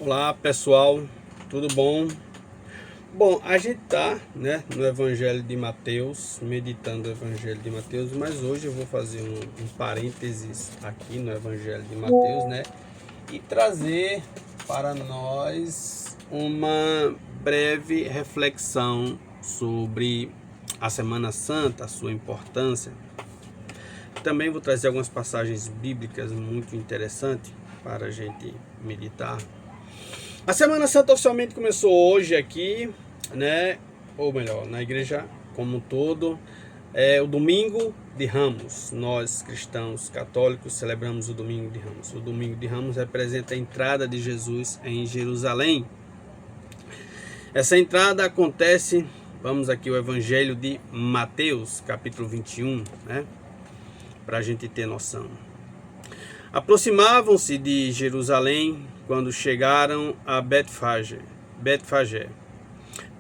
Olá pessoal, tudo bom? Bom, a gente tá, no Evangelho de Mateus, meditando o Evangelho de Mateus, mas hoje eu vou fazer um parênteses aqui no Evangelho de Mateus, e trazer para nós uma breve reflexão sobre a Semana Santa, a sua importância. Também vou trazer algumas passagens bíblicas muito interessantes para a gente meditar. A Semana Santa oficialmente começou hoje aqui, ou melhor, na igreja como um todo, o Domingo de Ramos. Nós, cristãos católicos, celebramos o Domingo de Ramos. O Domingo de Ramos representa a entrada de Jesus em Jerusalém. Essa entrada acontece, vamos aqui o Evangelho de Mateus, capítulo 21, para a gente ter noção. Aproximavam-se de Jerusalém quando chegaram a Betfagé,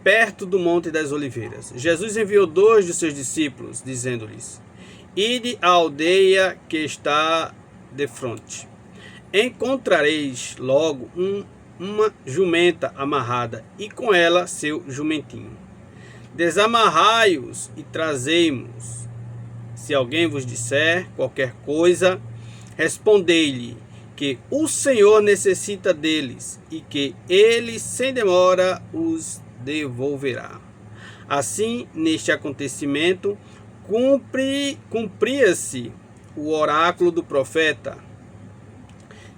perto do Monte das Oliveiras. Jesus enviou 2 de seus discípulos, dizendo-lhes: Ide à aldeia que está defronte. Encontrareis logo uma jumenta amarrada, e com ela seu jumentinho. Desamarrai-os e trazei-mos. Se alguém vos disser qualquer coisa, respondei-lhe que o Senhor necessita deles e que ele sem demora os devolverá. Assim, neste acontecimento, cumpria-se o oráculo do profeta: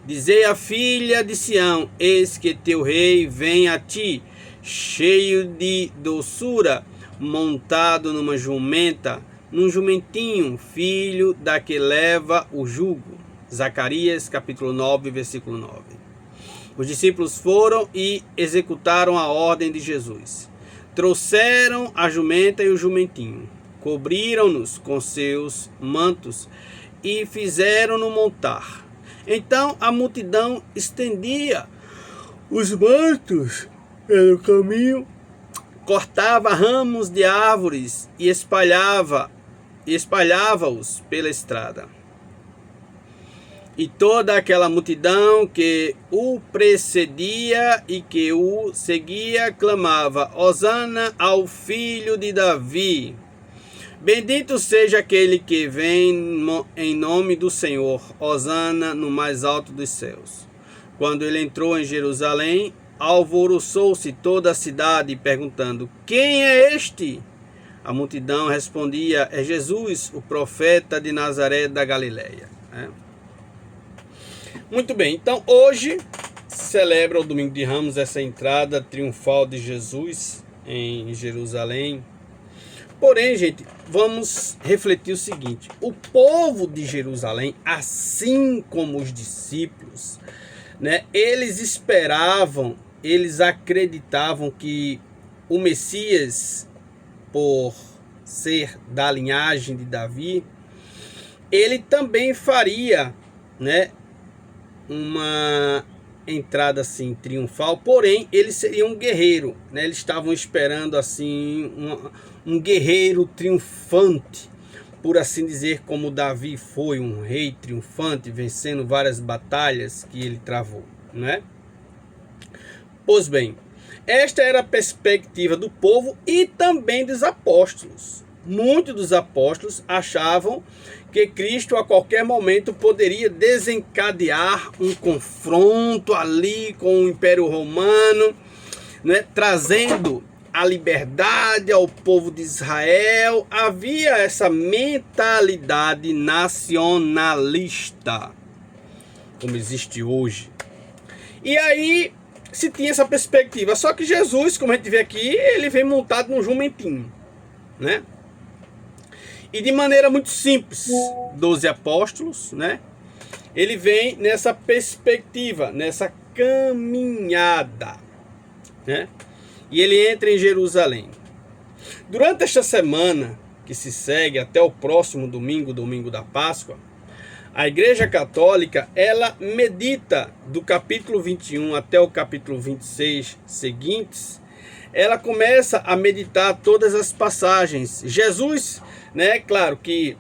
Dizei à filha de Sião: eis que teu rei vem a ti, cheio de doçura, montado numa jumenta, num jumentinho, filho da que leva o jugo. Zacarias capítulo 9, versículo 9. Os discípulos foram e executaram a ordem de Jesus. Trouxeram a jumenta e o jumentinho, cobriram-nos com seus mantos e fizeram-no montar. Então a multidão estendia os mantos pelo caminho, cortava ramos de árvores e espalhava-os pela estrada. E toda aquela multidão que o precedia e que o seguia clamava: Hosana ao filho de Davi. Bendito seja aquele que vem em nome do Senhor. Hosana no mais alto dos céus. Quando ele entrou em Jerusalém, alvoroçou-se toda a cidade, perguntando: Quem é este? A multidão respondia: É Jesus, o profeta de Nazaré da Galileia. Muito bem, então hoje celebra o Domingo de Ramos, essa entrada triunfal de Jesus em Jerusalém. Porém, gente, vamos refletir o seguinte: o povo de Jerusalém, assim como os discípulos, eles esperavam, eles acreditavam que o Messias, por ser da linhagem de Davi, ele também faria, uma entrada assim triunfal, porém ele seria um guerreiro, eles estavam esperando assim um guerreiro triunfante, por assim dizer, como Davi foi um rei triunfante, vencendo várias batalhas que ele travou, Pois bem, esta era a perspectiva do povo e também dos apóstolos. Muitos dos apóstolos achavam que Cristo a qualquer momento poderia desencadear um confronto ali com o Império Romano, trazendo a liberdade ao povo de Israel. Havia essa mentalidade nacionalista, como existe hoje. E aí se tinha essa perspectiva. Só que Jesus, como a gente vê aqui, ele vem montado num jumentinho, E de maneira muito simples, 12 apóstolos, ele vem nessa perspectiva, nessa caminhada, E ele entra em Jerusalém. Durante esta semana que se segue até o próximo domingo, domingo da Páscoa, a Igreja Católica, ela medita do capítulo 21 até o capítulo 26 seguintes. Ela começa a meditar todas as passagens. Jesus, claro que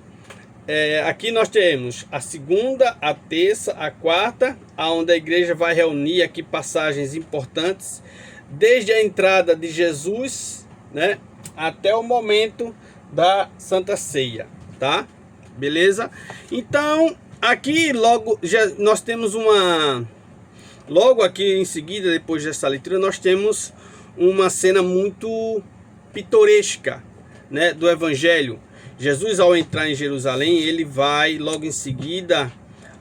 aqui nós temos a segunda, a terça, a quarta, onde a igreja vai reunir aqui passagens importantes, desde a entrada de Jesus, né, até o momento da Santa Ceia, tá? Beleza? Então, aqui logo nós temos logo aqui em seguida, depois dessa leitura, nós temos uma cena muito pitoresca, né, do Evangelho. Jesus, ao entrar em Jerusalém, ele vai logo em seguida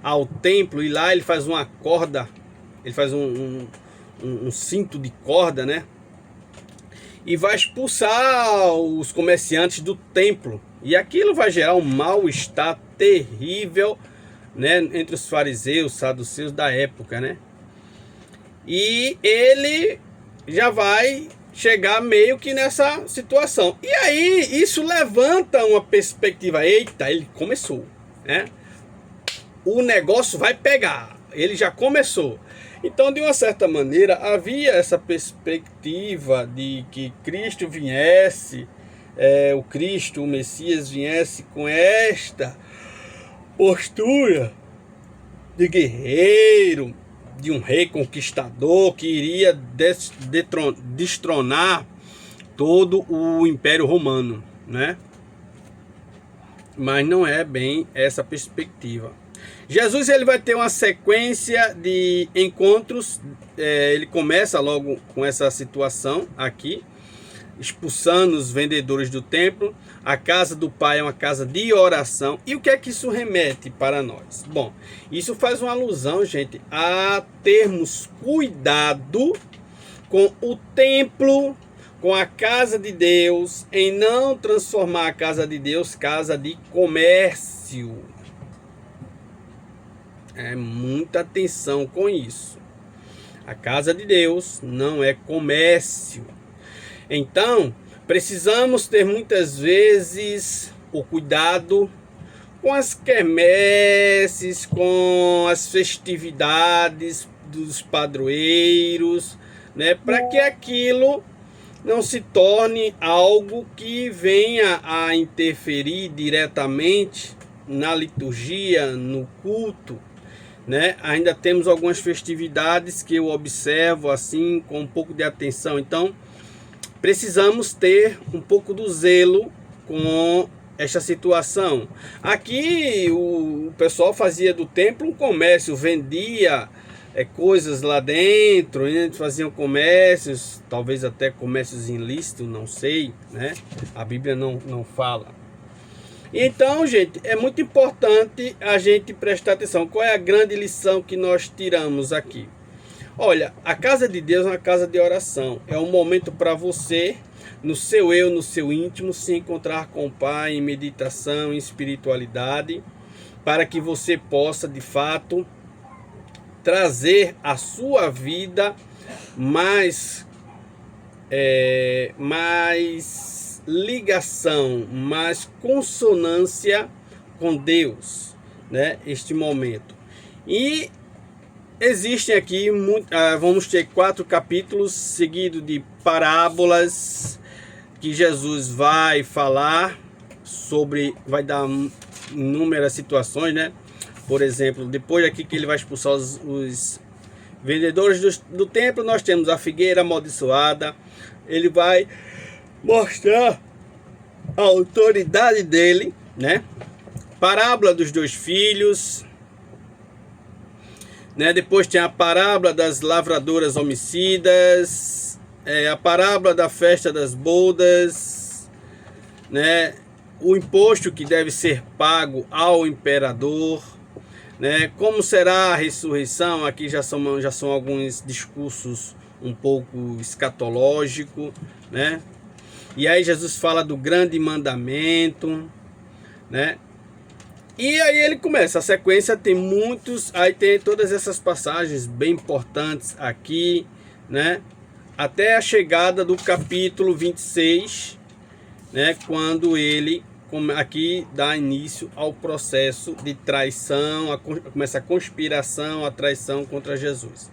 ao templo, e lá ele faz uma corda, ele faz um cinto de corda, né, e vai expulsar os comerciantes do templo, e aquilo vai gerar um mal-estar terrível, né, entre os fariseus, saduceus da época, né, e ele já vai chegar meio que nessa situação. E aí isso levanta uma perspectiva. Eita, ele começou, né? O negócio vai pegar. Ele já começou. Então, de uma certa maneira, havia essa perspectiva de que Cristo viesse, o Cristo, o Messias viesse com esta postura de guerreiro, de um rei conquistador que iria destronar todo o Império Romano, né? Mas não é bem essa perspectiva. Jesus, ele vai ter uma sequência de encontros. Ele começa logo com essa situação aqui, expulsando os vendedores do templo. A casa do Pai é uma casa de oração. E o que é que isso remete para nós? Bom, isso faz uma alusão, gente, a termos cuidado com o templo, com a casa de Deus, em não transformar a casa de Deus casa de comércio. Muita atenção com isso. A casa de Deus não é comércio. Então, precisamos ter muitas vezes o cuidado com as quermesses, com as festividades dos padroeiros, né, para que aquilo não se torne algo que venha a interferir diretamente na liturgia, no culto, né? Ainda temos algumas festividades que eu observo assim com um pouco de atenção. Então, precisamos ter um pouco do zelo com esta situação. Aqui o pessoal fazia do templo um comércio, vendia coisas lá dentro, eles faziam comércios, talvez até comércios ilícitos, não sei, né? A Bíblia não fala. Então, gente, é muito importante a gente prestar atenção. Qual é a grande lição que nós tiramos aqui? Olha, a casa de Deus é uma casa de oração. É um momento para você, no seu eu, no seu íntimo, se encontrar com o Pai em meditação, em espiritualidade, para que você possa, de fato, trazer a sua vida mais ligação, mais consonância com Deus, né? Este momento. E existem aqui, vamos ter 4 capítulos seguidos de parábolas que Jesus vai falar sobre, vai dar inúmeras situações, né? Por exemplo, depois aqui que ele vai expulsar os vendedores do templo, nós temos a figueira amaldiçoada. Ele vai mostrar a autoridade dele, né? Parábola dos 2 filhos, né? Depois tem a parábola das lavradoras homicidas, a parábola da festa das bodas, né? O imposto que deve ser pago ao imperador, né? Como será a ressurreição? Aqui já são alguns discursos um pouco escatológico, né? E aí Jesus fala do grande mandamento, né? E aí ele começa, a sequência tem muitos, aí tem todas essas passagens bem importantes aqui, né? Até a chegada do capítulo 26, né? Quando ele aqui dá início ao processo de traição, começa a conspiração, a traição contra Jesus.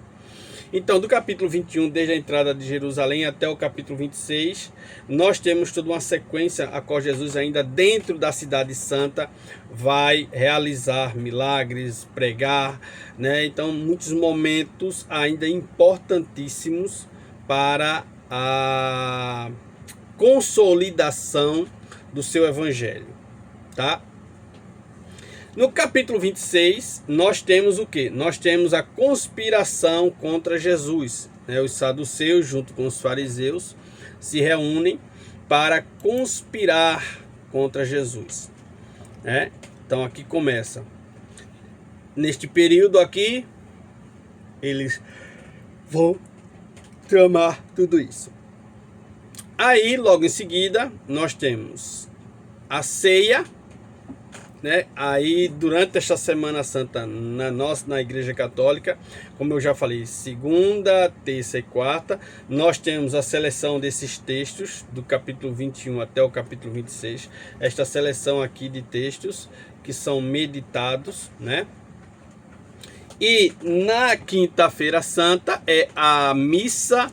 Então, do capítulo 21, desde a entrada de Jerusalém até o capítulo 26, nós temos toda uma sequência a qual Jesus, ainda dentro da cidade santa, vai realizar milagres, pregar, né? Então, muitos momentos ainda importantíssimos para a consolidação do seu evangelho, tá? No capítulo 26, nós temos o que? Nós temos a conspiração contra Jesus, né? Os saduceus, junto com os fariseus, se reúnem para conspirar contra Jesus, né? Então aqui começa. Neste período aqui, eles vão tramar tudo isso. Aí, logo em seguida, nós temos a ceia, né? Aí, durante esta Semana Santa, na Igreja Católica, como eu já falei, segunda, terça e quarta, nós temos a seleção desses textos, do capítulo 21 até o capítulo 26, esta seleção aqui de textos que são meditados, né? E na Quinta-feira Santa é a missa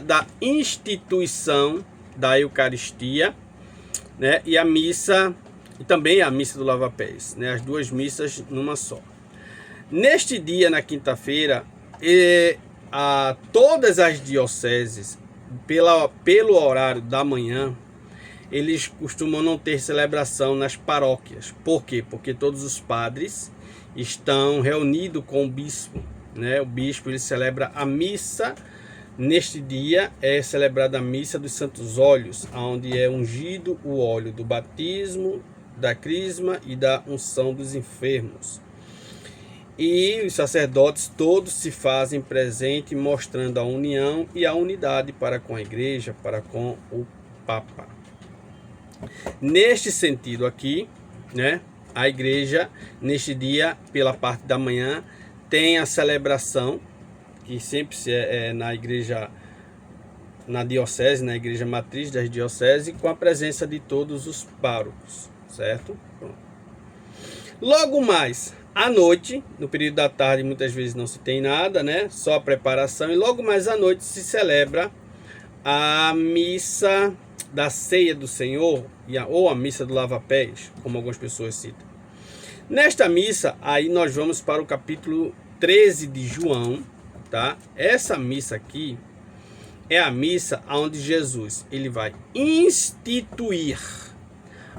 da instituição da Eucaristia, né? E a missa, e também a missa do lava-pés, né? As duas missas numa só. Neste dia, na quinta-feira, todas as dioceses, pelo horário da manhã, eles costumam não ter celebração nas paróquias. Por quê? Porque todos os padres estão reunidos com o bispo, né? O bispo, ele celebra a missa. Neste dia é celebrada a missa dos Santos Óleos, onde é ungido o óleo do batismo, da crisma e da unção dos enfermos. E os sacerdotes todos se fazem presente, mostrando a união e a unidade para com a igreja, para com o Papa. Neste sentido aqui, né, a igreja, neste dia, pela parte da manhã, tem a celebração, que sempre é na igreja, na diocese, na igreja matriz das dioceses, com a presença de todos os párocos, certo? Pronto. Logo mais, à noite, no período da tarde, muitas vezes não se tem nada, né? Só a preparação, e logo mais à noite se celebra a missa da ceia do Senhor, ou a missa do lava-pés, como algumas pessoas citam. Nesta missa, aí nós vamos para o capítulo 13 de João, tá? Essa missa aqui é a missa onde Jesus, ele vai instituir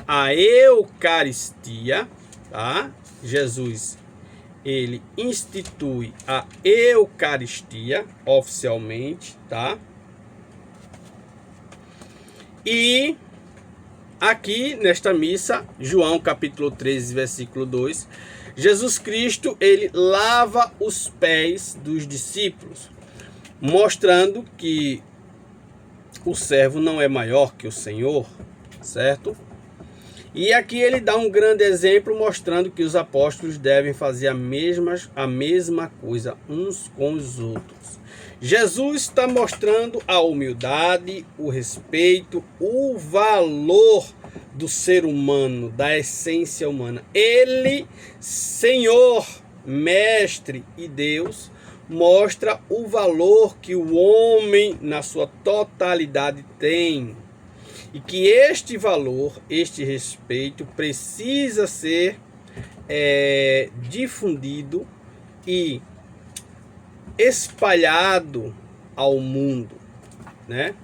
a Eucaristia, tá? Jesus, ele institui a Eucaristia oficialmente, tá? E aqui nesta missa, João capítulo 13, versículo 2, Jesus Cristo, ele lava os pés dos discípulos, mostrando que o servo não é maior que o Senhor, certo? E aqui ele dá um grande exemplo, mostrando que os apóstolos devem fazer a mesma coisa uns com os outros. Jesus está mostrando a humildade, o respeito, o valor do ser humano, da essência humana. Ele, Senhor, Mestre e Deus, mostra o valor que o homem na sua totalidade tem. E que este valor, este respeito precisa ser difundido e espalhado ao mundo, né?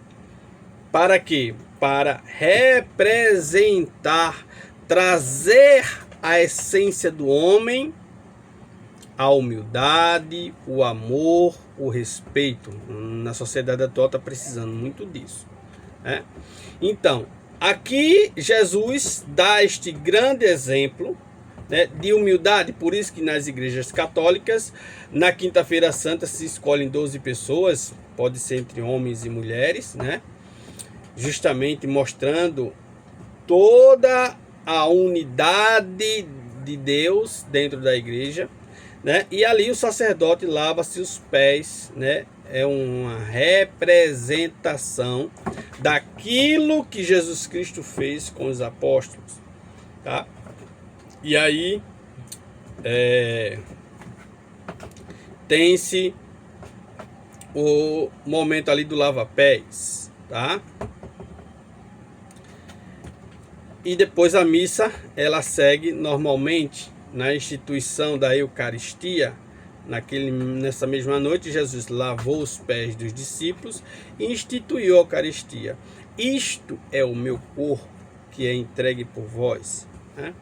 Para quê? Para representar, trazer a essência do homem, a humildade, o amor, o respeito. Na sociedade atual está precisando muito disso, né? Então, aqui Jesus dá este grande exemplo, né, de humildade. Por isso que nas igrejas católicas, na Quinta-feira Santa, se escolhem 12 pessoas, pode ser entre homens e mulheres, né? Justamente mostrando toda a unidade de Deus dentro da igreja, né? E ali o sacerdote lava-se os pés, né? É uma representação daquilo que Jesus Cristo fez com os apóstolos, tá? E aí, pertence o momento ali do lava-pés, tá? E depois a missa, ela segue normalmente na instituição da Eucaristia. Nessa mesma noite, Jesus lavou os pés dos discípulos e instituiu a Eucaristia. Isto é o meu corpo que é entregue por vós, né?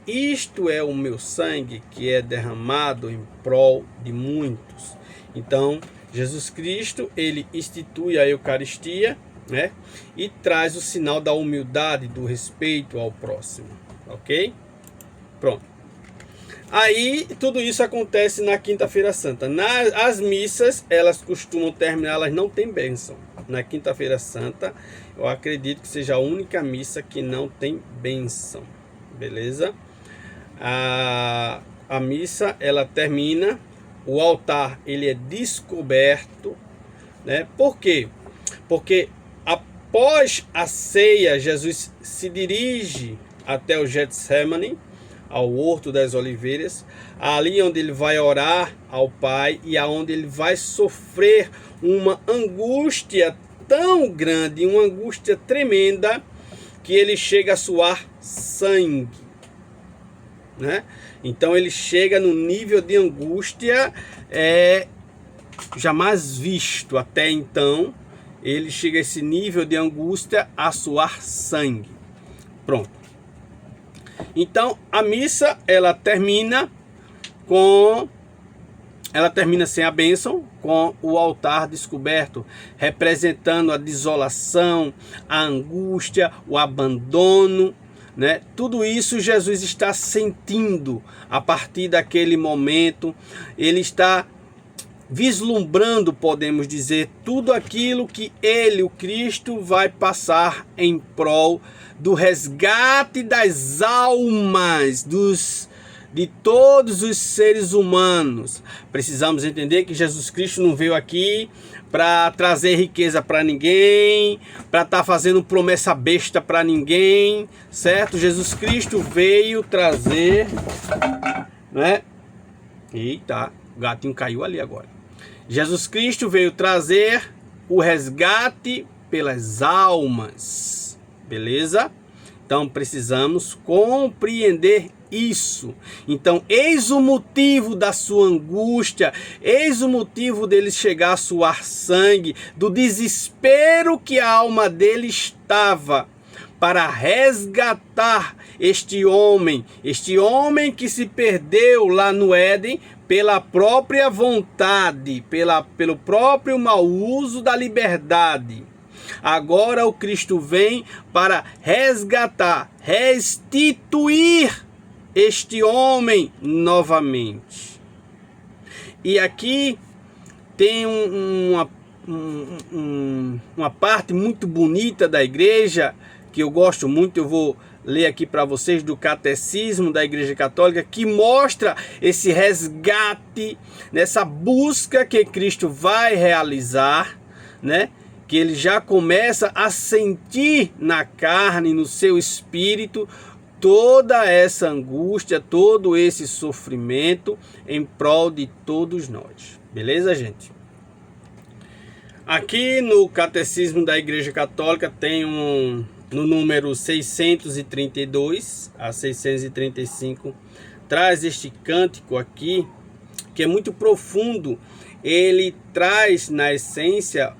Isto é o meu sangue que é derramado em prol de muitos. Então, Jesus Cristo, ele institui a Eucaristia, né? E traz o sinal da humildade, do respeito ao próximo, ok? Pronto. Aí, tudo isso acontece na Quinta-feira Santa. As missas, elas costumam terminar, elas não têm bênção. Na Quinta-feira Santa, eu acredito que seja a única missa que não tem bênção, beleza? A missa, ela termina, o altar, ele é descoberto, né? Por quê? Porque após a ceia, Jesus se dirige até o Getsemane, ao Horto das Oliveiras, ali onde ele vai orar ao Pai e aonde ele vai sofrer uma angústia tão grande, uma angústia tremenda, que ele chega a suar sangue, né? Então ele chega no nível de angústia jamais visto até então. Ele chega a esse nível de angústia a suar sangue. Pronto. Então a missa, ela termina sem a bênção, com o altar descoberto, representando a desolação, a angústia, o abandono, né? Tudo isso Jesus está sentindo a partir daquele momento. Ele está vislumbrando, podemos dizer, tudo aquilo que ele, o Cristo, vai passar em prol do resgate das almas de todos os seres humanos. Precisamos entender que Jesus Cristo não veio aqui para trazer riqueza para ninguém, para estar fazendo promessa besta para ninguém, certo? Jesus Cristo veio trazer, né? Eita, o gatinho caiu ali agora. Jesus Cristo veio trazer o resgate pelas almas, beleza? Então precisamos compreender isso. Então, eis o motivo da sua angústia, eis o motivo dele chegar a suar sangue, do desespero que a alma dele estava, para resgatar este homem que se perdeu lá no Éden pela própria vontade, pelo próprio mau uso da liberdade. Agora o Cristo vem para resgatar, restituir este homem novamente. E aqui tem uma parte muito bonita da igreja, que eu gosto muito. Eu vou ler aqui para vocês do Catecismo da Igreja Católica, que mostra esse resgate, nessa busca que Cristo vai realizar, né? Que ele já começa a sentir na carne, no seu espírito, toda essa angústia, todo esse sofrimento em prol de todos nós. Beleza, gente? Aqui no Catecismo da Igreja Católica tem no número 632 a 635, traz este cântico aqui, que é muito profundo. Ele traz na essência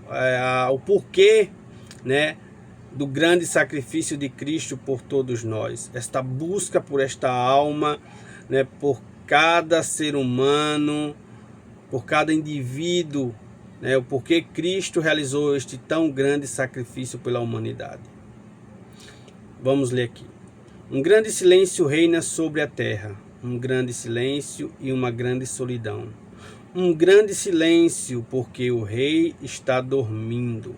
o porquê, né, do grande sacrifício de Cristo por todos nós. Esta busca por esta alma, né, por cada ser humano, por cada indivíduo, né, o porquê Cristo realizou este tão grande sacrifício pela humanidade. Vamos ler aqui. Um grande silêncio reina sobre a terra, um grande silêncio e uma grande solidão. Um grande silêncio, porque o rei está dormindo.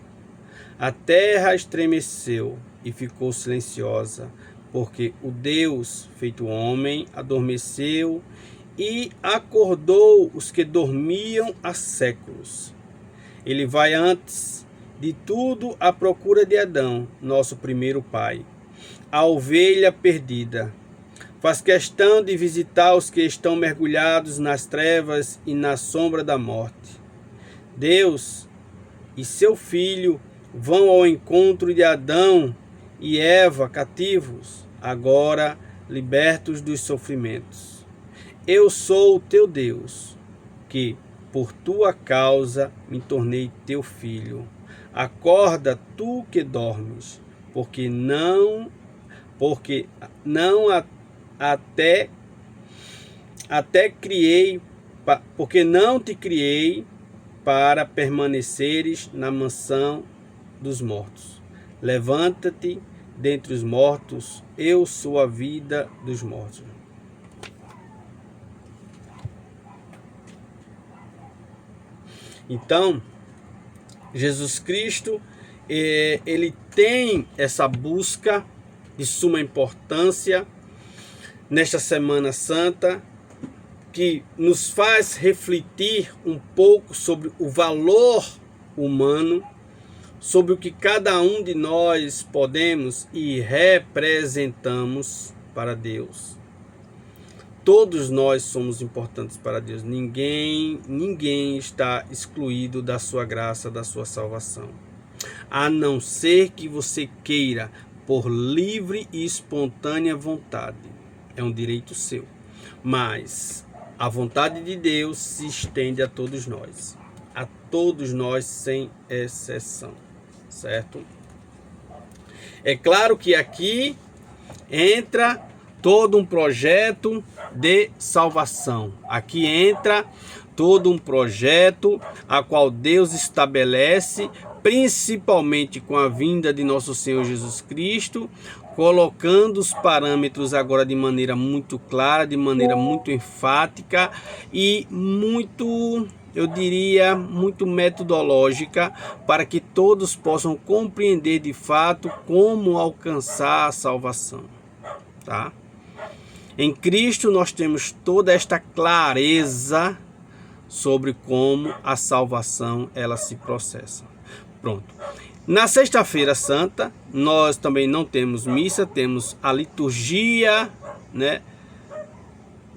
A terra estremeceu e ficou silenciosa, porque o Deus feito homem adormeceu e acordou os que dormiam há séculos. Ele vai antes de tudo à procura de Adão, nosso primeiro pai, a ovelha perdida. faz questão de visitar os que estão mergulhados nas trevas e na sombra da morte. Deus e seu Filho vão ao encontro de Adão e Eva cativos, agora libertos dos sofrimentos. Eu sou o teu Deus, que por tua causa me tornei teu filho. Acorda, tu que dormes, porque não porque não te criei para permaneceres na mansão dos mortos. Levanta-te dentre os mortos, eu sou a vida dos mortos. Então, Jesus Cristo, ele tem essa busca de suma importância nesta Semana Santa, que nos faz refletir um pouco sobre o valor humano, sobre o que cada um de nós podemos e representamos para Deus. Todos nós somos importantes para Deus. Ninguém está excluído da sua graça, da sua salvação. A não ser que você queira por livre e espontânea vontade. É um direito seu. Mas a vontade de Deus se estende a todos nós. A todos nós sem exceção. Certo? É claro que aqui entra todo um projeto de salvação. Aqui entra todo um projeto a qual Deus estabelece, principalmente com a vinda de nosso Senhor Jesus Cristo, colocando os parâmetros agora de maneira muito clara, de maneira muito enfática e muito, eu diria, muito metodológica, para que todos possam compreender de fato como alcançar a salvação, tá? Em Cristo nós temos toda esta clareza sobre como a salvação ela se processa. Pronto. Na Sexta-feira Santa, nós também não temos missa, temos a liturgia, né,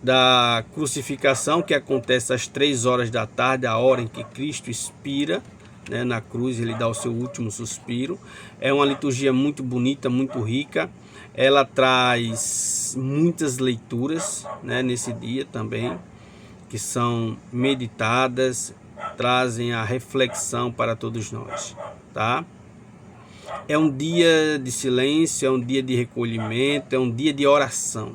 da crucificação, que acontece às 3 horas da tarde, a hora em que Cristo expira, né, na cruz, ele dá o seu último suspiro. É uma liturgia muito bonita, muito rica. Ela traz muitas leituras, né, nesse dia também, que são meditadas, trazem a reflexão para todos nós, tá? É um dia de silêncio, é um dia de recolhimento, é um dia de oração.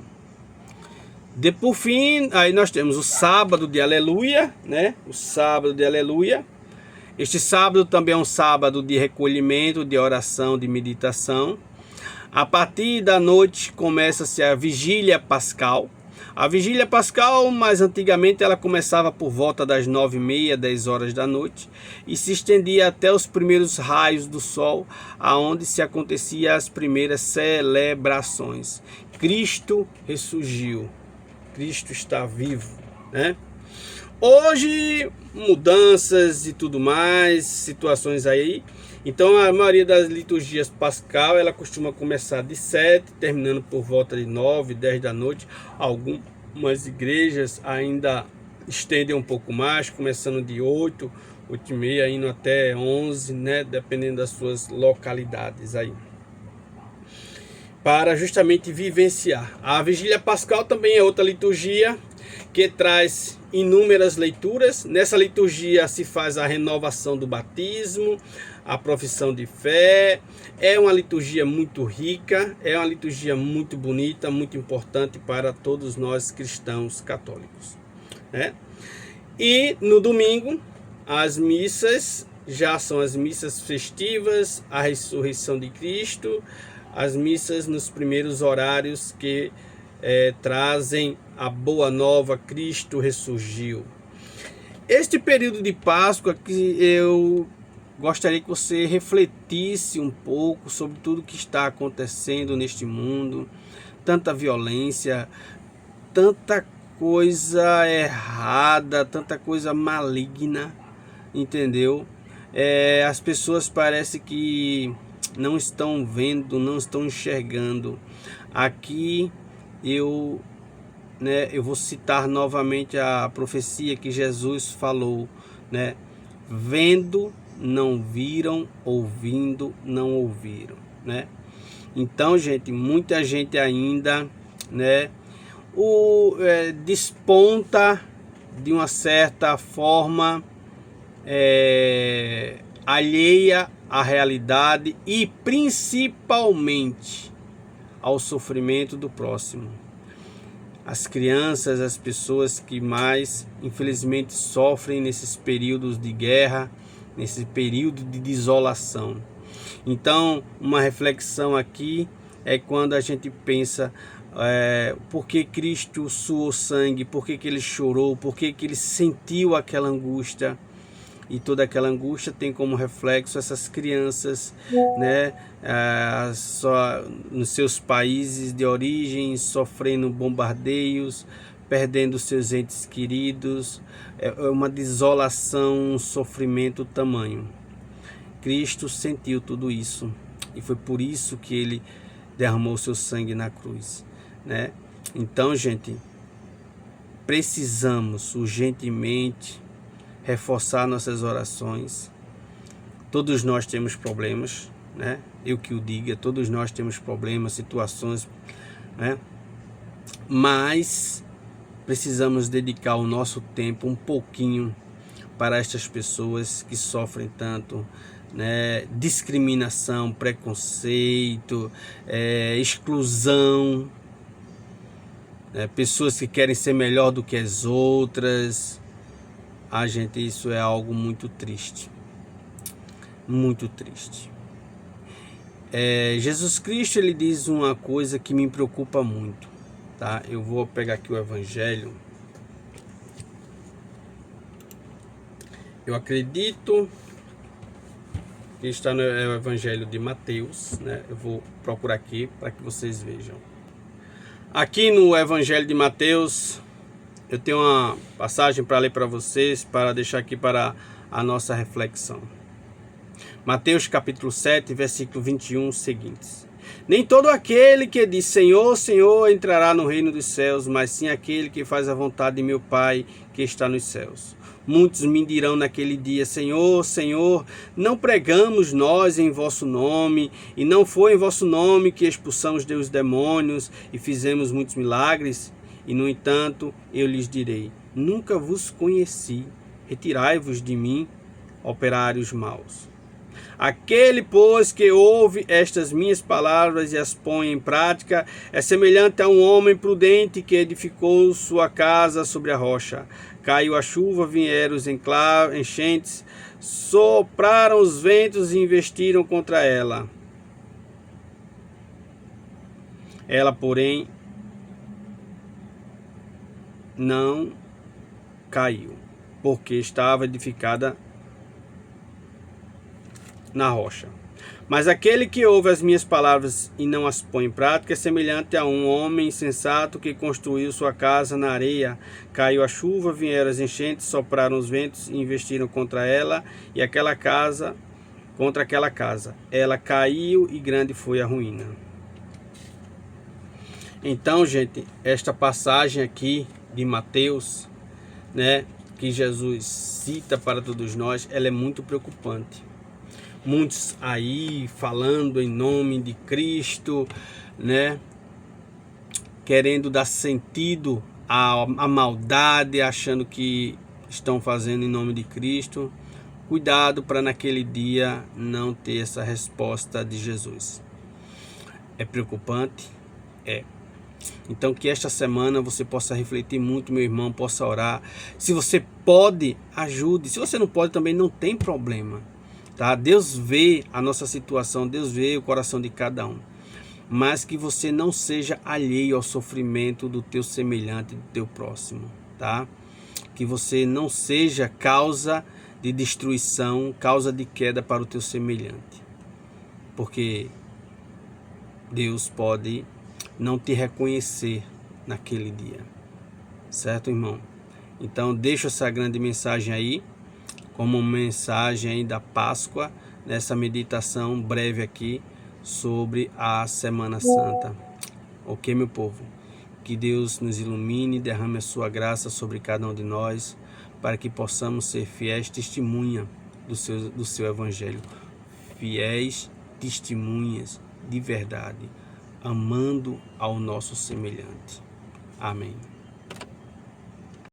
Por fim, aí nós temos o sábado de aleluia, né? O sábado de aleluia. Este sábado também é um sábado de recolhimento, de oração, de meditação. A partir da noite começa-se a vigília pascal. A vigília pascal, mais antigamente, ela começava por volta das 9h30, 10 horas da noite e se estendia até os primeiros raios do sol, aonde se acontecia as primeiras celebrações. Cristo ressurgiu, Cristo está vivo, né? Hoje, mudanças e tudo mais, situações aí. Então, a maioria das liturgias pascal, ela costuma começar de 7, terminando por volta de 9, 10 da noite. Algumas igrejas ainda estendem um pouco mais, começando de 8, 8h30, indo até 11, né? Dependendo das suas localidades aí. Para justamente vivenciar. A vigília pascal também é outra liturgia que traz inúmeras leituras. Nessa liturgia se faz a renovação do batismo, a profissão de fé. É uma liturgia muito rica, é uma liturgia muito bonita, muito importante para todos nós cristãos católicos, né? E no domingo, as missas já são as missas festivas, a ressurreição de Cristo, as missas nos primeiros horários que trazem a boa nova, Cristo ressurgiu. Este período de Páscoa que eu gostaria que você refletisse um pouco sobre tudo que está acontecendo neste mundo, tanta violência, tanta coisa errada, tanta coisa maligna, entendeu? As pessoas parecem que não estão vendo, não estão enxergando. Aqui eu vou citar novamente a profecia que Jesus falou, né? Vendo, não viram, ouvindo, não ouviram, né? Então, gente, muita gente ainda, né, desponta de uma certa forma alheia à realidade e principalmente ao sofrimento do próximo. As crianças, as pessoas que mais infelizmente sofrem nesses períodos de guerra, nesse período de desolação. Então, uma reflexão aqui é quando a gente pensa por que Cristo suou sangue, por que ele chorou, por que ele sentiu aquela angústia. E toda aquela angústia tem como reflexo essas crianças, né, só nos seus países de origem, sofrendo bombardeios, perdendo seus entes queridos, uma desolação, um sofrimento tamanho. Cristo sentiu tudo isso e foi por isso que ele derramou seu sangue na cruz, né? Então, gente, precisamos urgentemente reforçar nossas orações. Todos nós temos problemas, né? Eu que o diga, todos nós temos problemas, situações, né? Mas precisamos dedicar o nosso tempo um pouquinho para estas pessoas que sofrem tanto, né? Discriminação, preconceito, exclusão, né? Pessoas que querem ser melhor do que as outras. Gente, isso é algo muito triste, muito triste. Jesus Cristo, ele diz uma coisa que me preocupa muito, tá? Eu vou pegar aqui o Evangelho. Eu acredito que está no Evangelho de Mateus, né? Eu vou procurar aqui para que vocês vejam. Aqui no Evangelho de Mateus, eu tenho uma passagem para ler para vocês, para deixar aqui para a nossa reflexão. Mateus capítulo 7, versículo 21, seguintes. Nem todo aquele que diz Senhor, Senhor entrará no reino dos céus, mas sim aquele que faz a vontade de meu Pai que está nos céus. Muitos me dirão naquele dia, Senhor, Senhor, não pregamos nós em vosso nome, e não foi em vosso nome que expulsamos os demônios e fizemos muitos milagres? E no entanto, eu lhes direi, nunca vos conheci, retirai-vos de mim, operários maus. Aquele, pois, que ouve estas minhas palavras e as põe em prática, é semelhante a um homem prudente que edificou sua casa sobre a rocha. Caiu a chuva, vieram os enchentes, sopraram os ventos e investiram contra ela. Ela, porém, não caiu, porque estava edificada na rocha. Mas aquele que ouve as minhas palavras e não as põe em prática é semelhante a um homem insensato que construiu sua casa na areia. Caiu a chuva, vieram as enchentes, sopraram os ventos e investiram contra ela e contra aquela casa. Ela caiu e grande foi a ruína. Então, gente, esta passagem aqui de Mateus, né, que Jesus cita para todos nós, ela é muito preocupante. Muitos aí falando em nome de Cristo, né, querendo dar sentido à maldade, achando que estão fazendo em nome de Cristo. Cuidado para naquele dia não ter essa resposta de Jesus. É preocupante? É. Então que esta semana você possa refletir muito, meu irmão, possa orar. Se você pode, ajude. Se você não pode, também não tem problema. Tá? Deus vê a nossa situação, Deus vê o coração de cada um. Mas que você não seja alheio ao sofrimento do teu semelhante, do teu próximo. Tá? Que você não seja causa de destruição, causa de queda para o teu semelhante. Porque Deus pode não te reconhecer naquele dia. Certo, irmão? Então, deixa essa grande mensagem aí, como mensagem aí da Páscoa, nessa meditação breve aqui sobre a Semana Santa. Ok, meu povo? Que Deus nos ilumine e derrame a sua graça sobre cada um de nós, para que possamos ser fiéis testemunha do seu Evangelho. Fiéis testemunhas de verdade, amando ao nosso semelhante. Amém.